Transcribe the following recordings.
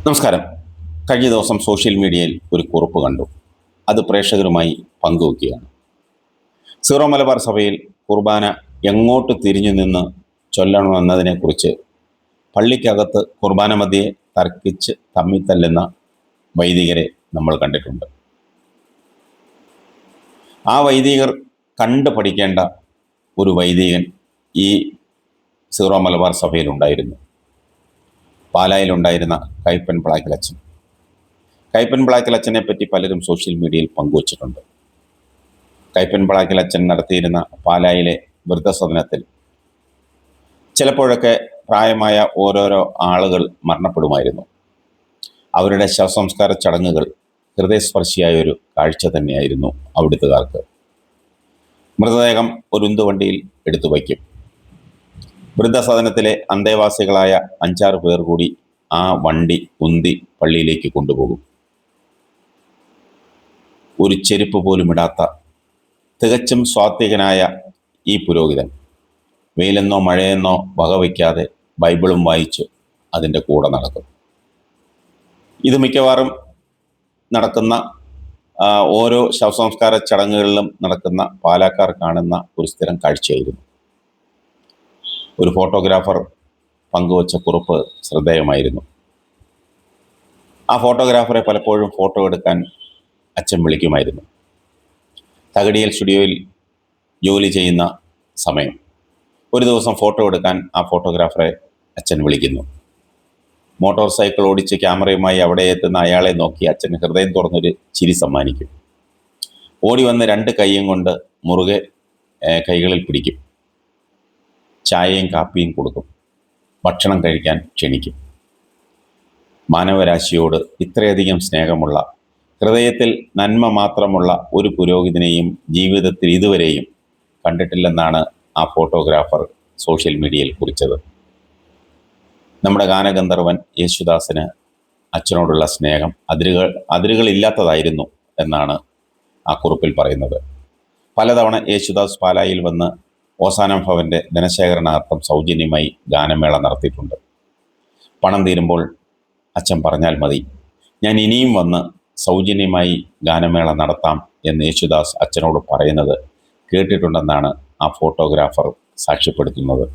നമസ്കാരം. കഴിഞ്ഞ ദിവസം സോഷ്യൽ മീഡിയയിൽ ഒരു കുറിപ്പ് കണ്ടു. അത് പ്രേക്ഷകരുമായി പങ്കുവയ്ക്കുകയാണ്. സീറോ മലബാർ സഭയിൽ കുർബാന എങ്ങോട്ട് തിരിഞ്ഞു നിന്ന് ചൊല്ലണമെന്നതിനെക്കുറിച്ച് പള്ളിക്കകത്ത് കുർബാന മധ്യേ തർക്കിച്ച് തമ്മിത്തല്ലുന്ന വൈദികരെ നമ്മൾ കണ്ടിട്ടുണ്ട്. ആ വൈദികർ കണ്ടു പഠിക്കേണ്ട ഒരു വൈദികൻ ഈ സീറോ മലബാർ സഭയിലുണ്ടായിരുന്നു. പാലായിലുണ്ടായിരുന്ന കയ്പ്പൻ പ്ലാക്കിലച്ചൻ. കയ്പ്പൻ പ്ലാക്കിലച്ചനെ പറ്റി പലരും സോഷ്യൽ മീഡിയയിൽ പങ്കുവച്ചിട്ടുണ്ട്. കയ്പ്പൻ പ്ലാക്കിലച്ചൻ നടത്തിയിരുന്ന പാലായിലെ വൃദ്ധസദനത്തിൽ ചിലപ്പോഴൊക്കെ പ്രായമായ ഓരോരോ ആളുകൾ മരണപ്പെടുമായിരുന്നു. അവരുടെ ശവസംസ്കാര ചടങ്ങുകൾ ഹൃദയസ്പർശിയായ ഒരു കാഴ്ച തന്നെയായിരുന്നു അവിടുത്തുകാർക്ക്. മൃതദേഹം ഒരു ഉന്തുവണ്ടിയിൽ എടുത്തു വയ്ക്കും. വൃദ്ധസദനത്തിലെ അന്തേവാസികളായ 5-6 പേർ കൂടി ആ വണ്ടി ഉന്തി പള്ളിയിലേക്ക് കൊണ്ടുപോകും. ഒരു ചെരുപ്പ് പോലും ഇടാത്ത തികച്ചും സ്വാത്വികനായ ഈ പുരോഹിതൻ വെയിലെന്നോ മഴയെന്നോ വകവയ്ക്കാതെ ബൈബിളും വായിച്ച് അതിൻ്റെ കൂടെ നടക്കും. ഇത് മിക്കവാറും നടക്കുന്ന ഓരോ ശവസംസ്കാര ചടങ്ങുകളിലും നടക്കുന്ന പാലക്കാർ കാണുന്ന ഒരു സ്ഥിരം കാഴ്ചയായിരുന്നു. ഒരു ഫോട്ടോഗ്രാഫർ പങ്കുവച്ച കുറിപ്പ് ശ്രദ്ധേയമായിരുന്നു. ആ ഫോട്ടോഗ്രാഫറെ പലപ്പോഴും ഫോട്ടോ എടുക്കാൻ അച്ഛൻ വിളിക്കുമായിരുന്നു. തകടിയിൽ സ്റ്റുഡിയോയിൽ ജോലി ചെയ്യുന്ന സമയം ഒരു ദിവസം ഫോട്ടോ എടുക്കാൻ ആ ഫോട്ടോഗ്രാഫറെ അച്ഛൻ വിളിക്കുന്നു. മോട്ടോർ സൈക്കിൾ ഓടിച്ച് ക്യാമറയുമായി അവിടെ എത്തുന്ന അയാളെ നോക്കി അച്ഛൻ ഹൃദയം തുറന്നൊരു ചിരി സമ്മാനിക്കും. ഓടി വന്ന് 2 കൈയും കൊണ്ട് മുറുകെ കൈകളിൽ പിടിക്കും. ചായയും കാപ്പിയും കൊടുക്കും. ഭക്ഷണം കഴിക്കാൻ ക്ഷണിക്കും. മാനവരാശിയോട് ഇത്രയധികം സ്നേഹമുള്ള, ഹൃദയത്തിൽ നന്മ മാത്രമുള്ള ഒരു പുരോഹിതനെയും ജീവിതത്തിൽ ഇതുവരെയും കണ്ടിട്ടില്ലെന്നാണ് ആ ഫോട്ടോഗ്രാഫർ സോഷ്യൽ മീഡിയയിൽ കുറിച്ചത്. നമ്മുടെ ഗാനഗന്ധർവൻ യേശുദാസിന് അച്ഛനോടുള്ള സ്നേഹം അതിരുകളില്ലാത്തതായിരുന്നു എന്നാണ് ആ കുറിപ്പിൽ പറയുന്നത്. പലതവണ യേശുദാസ് പാലായിൽ വന്ന് ഓസാനം ഭവൻ്റെ ധനശേഖരണാർത്ഥം സൗജന്യമായി ഗാനമേള നടത്തിയിട്ടുണ്ട്. പണം തീരുമ്പോൾ അച്ഛൻ പറഞ്ഞാൽ മതി, ഞാൻ ഇനിയും വന്ന് സൗജന്യമായി ഗാനമേള നടത്താം എന്ന് യേശുദാസ് അച്ഛനോട് പറയുന്നത് കേട്ടിട്ടുണ്ടെന്നാണ് ആ ഫോട്ടോഗ്രാഫർ സാക്ഷ്യപ്പെടുത്തുന്നത്.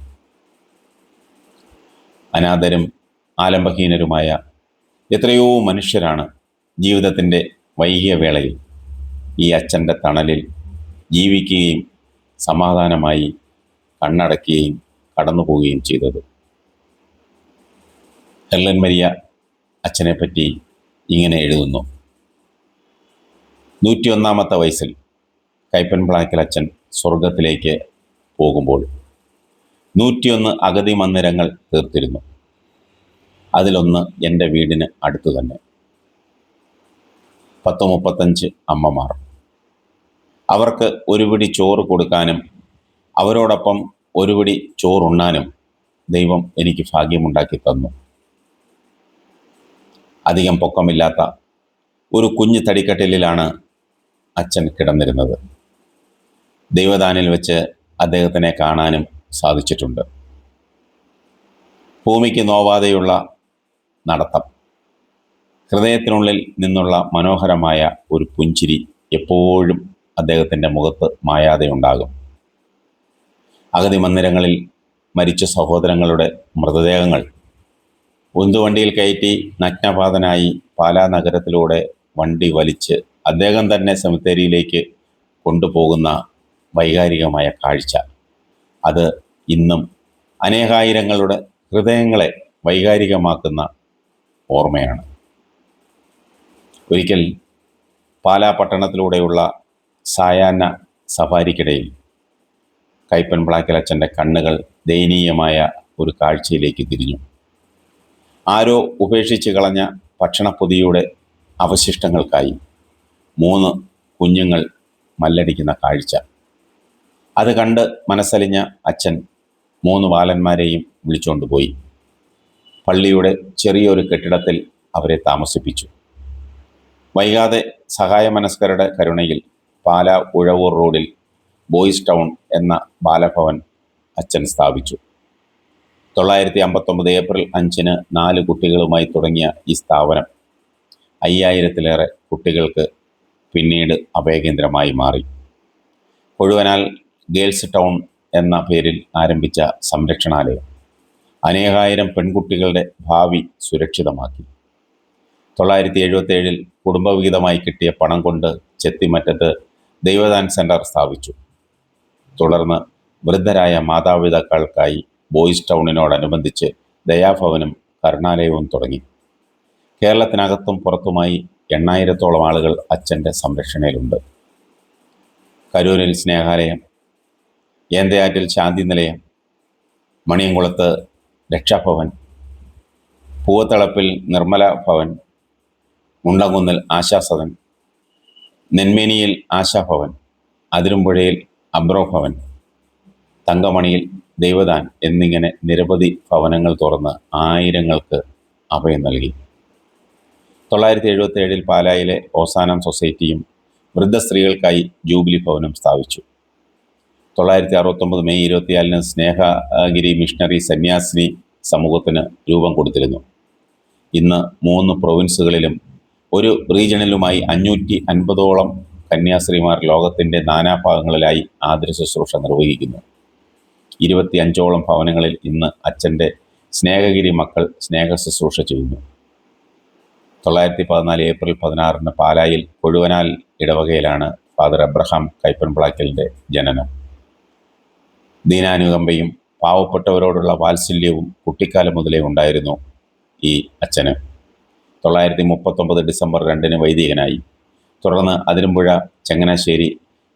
അനാഥരും ആലംബഹീനരുമായ എത്രയോ മനുഷ്യരാണ് ജീവിതത്തിൻ്റെ വൈകിയ വേളയിൽ ഈ അച്ഛൻ്റെ തണലിൽ ജീവിക്കുകയും സമാധാനമായി കണ്ണടക്കുകയും കടന്നു പോവുകയും ചെയ്തത്. ഹെർലൻ മരിയ അച്ഛനെപ്പറ്റി ഇങ്ങനെ എഴുതുന്നു. 101-ാമത്തെ വയസ്സിൽ കയ്പ്പൻ പ്ലാക്കിൽ അച്ഛൻ സ്വർഗത്തിലേക്ക് പോകുമ്പോൾ 101 അഗതി മന്ദിരങ്ങൾ തീർത്തിരുന്നു. അതിലൊന്ന് എൻ്റെ വീടിന് അടുത്തു തന്നെ. 10-35 അമ്മമാർ. അവർക്ക് ഒരു പിടി ചോറ് കൊടുക്കാനും അവരോടൊപ്പം ഒരു പിടി ചോറുണ്ണാനും ദൈവം എനിക്ക് ഭാഗ്യമുണ്ടാക്കി തന്നു. അധികം പൊക്കമില്ലാത്ത ഒരു കുഞ്ഞു തടിക്കട്ടിലാണ് അച്ഛൻ കിടന്നിരുന്നത്. ദൈവദാനിൽ വെച്ച് അദ്ദേഹത്തിനെ കാണാനും സാധിച്ചിട്ടുണ്ട്. ഭൂമിക്ക് നോവാതെയുള്ള നടത്തം, ഹൃദയത്തിനുള്ളിൽ നിന്നുള്ള മനോഹരമായ ഒരു പുഞ്ചിരി എപ്പോഴും അദ്ദേഹത്തിൻ്റെ മുഖത്ത് മായാതെ ഉണ്ടാകും. അഗതി മന്ദിരങ്ങളിൽ മരിച്ച സഹോദരങ്ങളുടെ മൃതദേഹങ്ങൾ ഉന്തുവണ്ടിയിൽ കയറ്റി നഗ്നപാതനായി പാലാ നഗരത്തിലൂടെ വണ്ടി വലിച്ച് അദ്ദേഹം തന്നെ സെമിത്തേരിയിലേക്ക് കൊണ്ടുപോകുന്ന വൈകാരികമായ കാഴ്ച, അത് ഇന്നും അനേകായിരങ്ങളുടെ ഹൃദയങ്ങളെ വൈകാരികമാക്കുന്ന ഓർമ്മയാണ്. ഒരിക്കൽ പാലാ പട്ടണത്തിലൂടെയുള്ള സായാഹ്ന സഫാരിക്കിടയിൽ കയ്പ്പൻ പ്ലാക്കിൽ അച്ഛൻ്റെ കണ്ണുകൾ ദയനീയമായ ഒരു കാഴ്ചയിലേക്ക് തിരിഞ്ഞു. ആരോ ഉപേക്ഷിച്ച് കളഞ്ഞ ഭക്ഷണപ്പൊതിയുടെ അവശിഷ്ടങ്ങൾക്കായി 3 കുഞ്ഞുങ്ങൾ മല്ലടിക്കുന്ന കാഴ്ച. അത് കണ്ട് മനസ്സലിഞ്ഞ അച്ഛൻ 3 ബാലന്മാരെയും വിളിച്ചുകൊണ്ടുപോയി പള്ളിയുടെ ചെറിയൊരു കെട്ടിടത്തിൽ അവരെ താമസിപ്പിച്ചു. വൈകാതെ സഹായമനസ്കരുടെ കരുണയിൽ പാലാ ഉഴവൂർ റോഡിൽ ബോയ്സ് ടൗൺ എന്ന ബാലഭവൻ അച്ഛൻ സ്ഥാപിച്ചു. 1959 ഏപ്രിൽ 5-ന് 4 കുട്ടികളുമായി തുടങ്ങിയ ഈ സ്ഥാപനം 5000-ലേറെ കുട്ടികൾക്ക് പിന്നീട് അഭയകേന്ദ്രമായി മാറി. കൊഴുവനാൽ ഗേൾസ് ടൗൺ എന്ന പേരിൽ ആരംഭിച്ച സംരക്ഷണാലയം അനേകായിരം പെൺകുട്ടികളുടെ ഭാവി സുരക്ഷിതമാക്കി. 1977-ൽ കുടുംബവിഹിതമായി കിട്ടിയ പണം കൊണ്ട് ചെത്തിമറ്റത്ത് ദൈവദാൻ സെൻ്റർ സ്ഥാപിച്ചു. തുടർന്ന് വൃദ്ധരായ മാതാപിതാക്കൾക്കായി ബോയ്സ് ടൗണിനോടനുബന്ധിച്ച് ദയാഭവനും കരുണാലയവും തുടങ്ങി. കേരളത്തിനകത്തും പുറത്തുമായി 8000-ഓളം ആളുകൾ അച്ഛൻ്റെ സംരക്ഷണയിലുണ്ട്. കരൂരിൽ സ്നേഹാലയം, ഏന്തയാറ്റിൽ ശാന്തി നിലയം, മണിയംകുളത്ത് രക്ഷാഭവൻ, പൂവത്തളപ്പിൽ നിർമ്മല ഭവൻ, മുണ്ടംകുന്നിൽ ആശാസദൻ, നെന്മേനിയിൽ ആശാഭവൻ, അതിരുമ്പുഴയിൽ അബ്രോ ഭവൻ, തങ്കമണിയിൽ ദൈവദാൻ എന്നിങ്ങനെ നിരവധി ഭവനങ്ങൾ തുറന്ന് ആയിരങ്ങൾക്ക് അഭയം നൽകി. 1977-ൽ പാലായിലെ ഓസാനം സൊസൈറ്റിയും വൃദ്ധ സ്ത്രീകൾക്കായി ജൂബിലി ഭവനും സ്ഥാപിച്ചു. 1969 മെയ് 24-ന് സ്നേഹഗിരി മിഷണറി സന്യാസിനി സമൂഹത്തിന് രൂപം കൊടുത്തിരുന്നു. ഇന്ന് 3 പ്രൊവിൻസുകളിലും ഒരു റീജിയണിലുമായി 550-ഓളം കന്യാസ്ത്രീമാർ ലോകത്തിൻ്റെ നാനാഭാഗങ്ങളിലായി ആതുര ശുശ്രൂഷ നിർവഹിക്കുന്നു. 25-ഓളം ഭവനങ്ങളിൽ ഇന്ന് അച്ഛൻ്റെ സ്നേഹഗിരി മക്കൾ സ്നേഹ ശുശ്രൂഷ ചെയ്യുന്നു. 1914 ഏപ്രിൽ 16-ന് പാലായിൽ കൊഴുവനാൽ ഇടവകയിലാണ് ഫാദർ എബ്രഹാം കൈപ്പൻപ്ലാക്കലിൻ്റെ ജനനം. ദീനാനുകമ്പയും പാവപ്പെട്ടവരോടുള്ള വാത്സല്യവും കുട്ടിക്കാലം മുതലേ ഉണ്ടായിരുന്നു ഈ അച്ഛന്. 1939 ഡിസംബർ 2-ന് വൈദികനായി. തുടർന്ന് അതിരമ്പുഴ, ചങ്ങനാശ്ശേരി,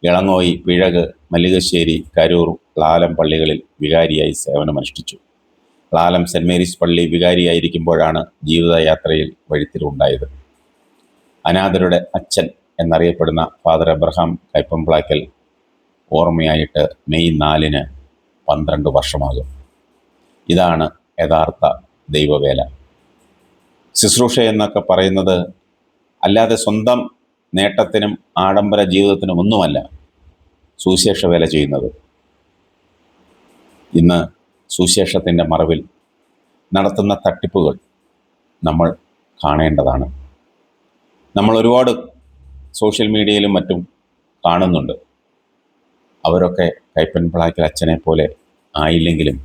ഇളങ്ങോയി, പിഴക്, മല്ലികശ്ശേരി, കരൂർ, ലാലം പള്ളികളിൽ വികാരിയായി സേവനമനുഷ്ഠിച്ചു. ലാലം സെൻറ് മേരീസ് പള്ളി വികാരിയായിരിക്കുമ്പോഴാണ് ജീവിതയാത്രയിൽ വഴിത്തിരിവുണ്ടായത്. അനാഥരുടെ അച്ഛൻ എന്നറിയപ്പെടുന്ന ഫാദർ എബ്രഹാം കൈപ്പൻപ്ലാക്കൽ ഓർമ്മയായിട്ട് മെയ് 4-ന് 12 വർഷമാകും. ഇതാണ് യഥാർത്ഥ ദൈവവേല. ശുശ്രൂഷ എന്നൊക്കെ പറയുന്നത് അല്ലാതെ സ്വന്തം നേട്ടത്തിനും ആഡംബര ജീവിതത്തിനും ഒന്നുമല്ല സുവിശേഷ വേല ചെയ്യുന്നത്. ഇന്ന് സുവിശേഷത്തിൻ്റെ മറവിൽ നടത്തുന്ന തട്ടിപ്പുകൾ നമ്മൾ കാണേണ്ടതാണ്. നമ്മൾ ഒരുപാട് സോഷ്യൽ മീഡിയയിലും മറ്റും കാണുന്നുണ്ട്. അവരൊക്കെ കൈപ്പൻപ്ലാക്കൽ അച്ഛനെ പോലെ ആയില്ലെങ്കിലും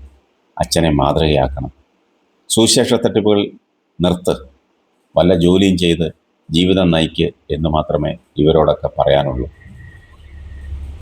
അച്ഛനെ മാതൃകയാക്കണം. സുവിശേഷ തട്ടിപ്പുകൾ നിർത്ത്, വല്ല ജോലിയും ചെയ്ത് ജീവിതം നയിക്ക് എന്ന് മാത്രമേ ഇവരോടൊക്കെ പറയാനുള്ളൂ.